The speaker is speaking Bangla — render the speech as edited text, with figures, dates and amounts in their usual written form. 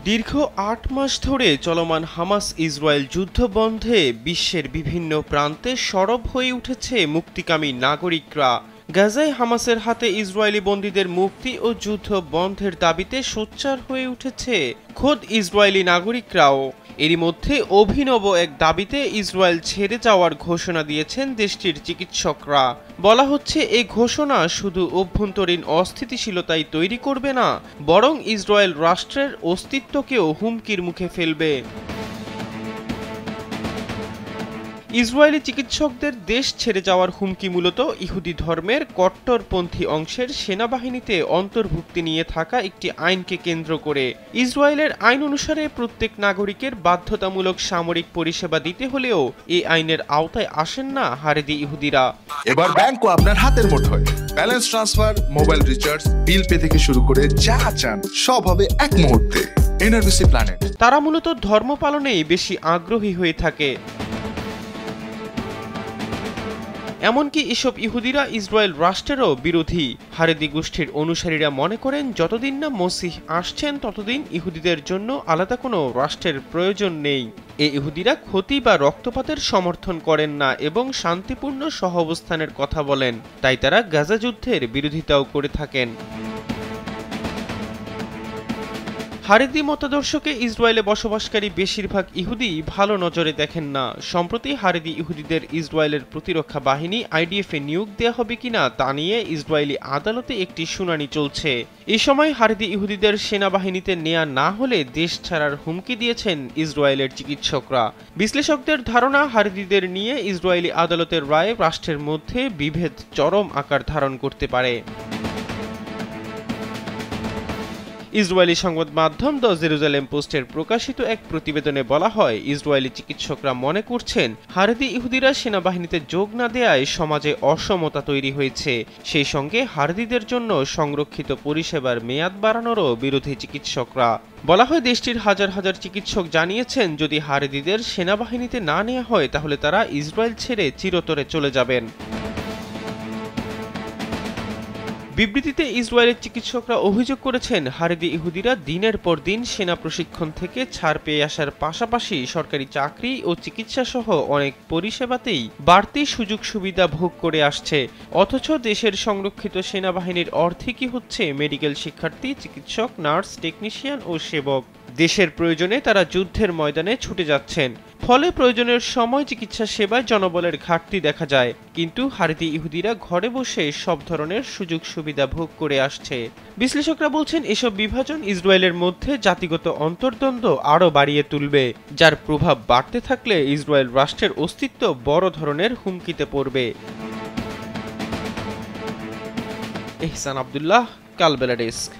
দীর্ঘ ৮ মাস ধরে চলমান হামাস ইসরায়েল যুদ্ধ বন্ধে বিশ্বের বিভিন্ন প্রান্তে সরব হয়ে উঠেছে মুক্তিকামী নাগরিকরা। গাজায় হামাসের হাতে ইসরায়েলি বন্দীদের মুক্তি ও যুদ্ধ বন্ধের দাবিতে সোচ্চার হয়ে উঠেছে খোদ ইসরায়েলি নাগরিকরাও। এরই মধ্যে অভিনব এক দাবিতে ইসরায়েল ছেড়ে যাওয়ার ঘোষণা দিয়েছেন দেশটির চিকিৎসকরা। বলা হচ্ছে এই ঘোষণা শুধু অভ্যন্তরীণ অস্থিতিশীলতাই তৈরি করবে না, বরং ইসরায়েল রাষ্ট্রের অস্তিত্বকেও হুমকির মুখে ফেলবে। ইসরায়েলি চিকিৎসকদের দেশ ছেড়ে যাওয়ার হুমকি মূলত ইহুদি ধর্মের কট্টরপন্থী অংশের সেনাবাহিনীতে অন্তর্ভুক্তি নিয়ে থাকা একটি আইনকে কেন্দ্র করে। ইসরায়েলের আইন অনুসারে প্রত্যেক নাগরিকের বাধ্যতামূলক সামরিক পরিষেবা দিতে হলেও এই আইনের আওতায় আসেন না হারেদি ইহুদিরা। এবার ব্যাংকও আপনার হাতের মুঠোয়। Balance transfer, mobile recharge, bill pay থেকে শুরু করে যা চান সব হবে এক মুহূর্তে। NRBC planet. তারা মূলত ধর্ম পালনেই বেশি আগ্রহী হয়ে থাকে। এমনকি এসব ইহুদিরা ইসরায়েল রাষ্ট্রেরও বিরোধী। হারেদি গোষ্ঠীর অনুসারীরা মনে করেন যতদিন না মসিহ আসছেন ততদিন ইহুদিদের জন্য আলাদা কোনো রাষ্ট্রের প্রয়োজন নেই। এই ইহুদিরা ক্ষতি বা রক্তপাতের সমর্থন করেন না এবং শান্তিপূর্ণ সহাবস্থানের কথা বলেন, তাই তারা গাজা যুদ্ধের বিরোধিতাও করে থাকেন। হারেদি মতাদর্শকে ইসরায়েলে বসবাসকারী বেশিরভাগ ইহুদি ভালো নজরে দেখেন না। সম্প্রতি হারেদি ইহুদিদের ইসরায়েলের প্রতিরক্ষা বাহিনী আইডিএফে নিয়োগ দেওয়া হবে কিনা তা নিয়ে ইসরায়েলি আদালতে একটি শুনানি চলছে। এই সময় হারেদি ইহুদিদের সেনাবাহিনীতে নেওয়া না হলে দেশ ছাড়ার হুমকি দিয়েছেন ইসরায়েলের চিকিৎসকরা। বিশ্লেষকদের ধারণা, হারেদিদের নিয়ে ইসরায়েলি আদালতের রায়ে রাষ্ট্রের মধ্যে বিভেদ চরম আকার ধারণ করতে পারে। ইসরায়েলি সংবাদ মাধ্যম দ্য জেরুজালেম পোস্টের প্রকাশিত এক প্রতিবেদনে বলা হয়, ইসরায়েলি চিকিৎসকরা মনে করছেন হারেদি ইহুদিরা সেনাবাহিনীতে যোগ না দেওয়ায় সমাজে অসমতা তৈরি হয়েছে। সেই সঙ্গে হারেদিদের জন্য সংরক্ষিত পরিষেবার মেয়াদ বাড়ানোরও বিরোধী চিকিৎসকরা। বলা হয়, দেশটির হাজার হাজার চিকিৎসক জানিয়েছেন যদি হারেদিদের সেনাবাহিনীতে না নেওয়া হয় তাহলে তারা ইসরায়েল ছেড়ে চিরতরে চলে যাবেন। বিবৃতিতে ইসরায়েলের চিকিৎসকরা অভিযোগ করেছেন হারেদি ইহুদিরা দিনের পর দিন সেনা প্রশিক্ষণ থেকে ছাড় পেয়ে আসার পাশাপাশি সরকারি চাকরি ও চিকিৎসা সহ অনেক পরিষেবাতেই বাড়তি সুযোগ সুবিধা ভোগ করে আসছে। অথচ দেশের সংরক্ষিত সেনাবাহিনীর অর্ধেকই হচ্ছে মেডিকেল শিক্ষার্থী, চিকিৎসক, নার্স, টেকনিশিয়ান ও সেবক। দেশের প্রয়োজনে তারা যুদ্ধের ময়দানে ছুটে যাচ্ছেন, ফলে প্রয়োজনের সময় চিকিৎসা সেবায় জনবলের ঘাটতি দেখা যায়। কিন্তু হারেদি ইহুদিরা ঘরে বসে সব ধরনের সুযোগ সুবিধা ভোগ করে আসছে। বিশ্লেষকরা বলছেন এসব বিভাজন ইসরায়েলের মধ্যে জাতিগত অন্তর্দ্বন্দ্ব আরও বাড়িয়ে তুলবে, যার প্রভাব বাড়তে থাকলে ইসরায়েল রাষ্ট্রের অস্তিত্ব বড় ধরনের হুমকিতে পড়বে। এহসান আব্দুল্লাহ, কালবেলা ডেস্ক।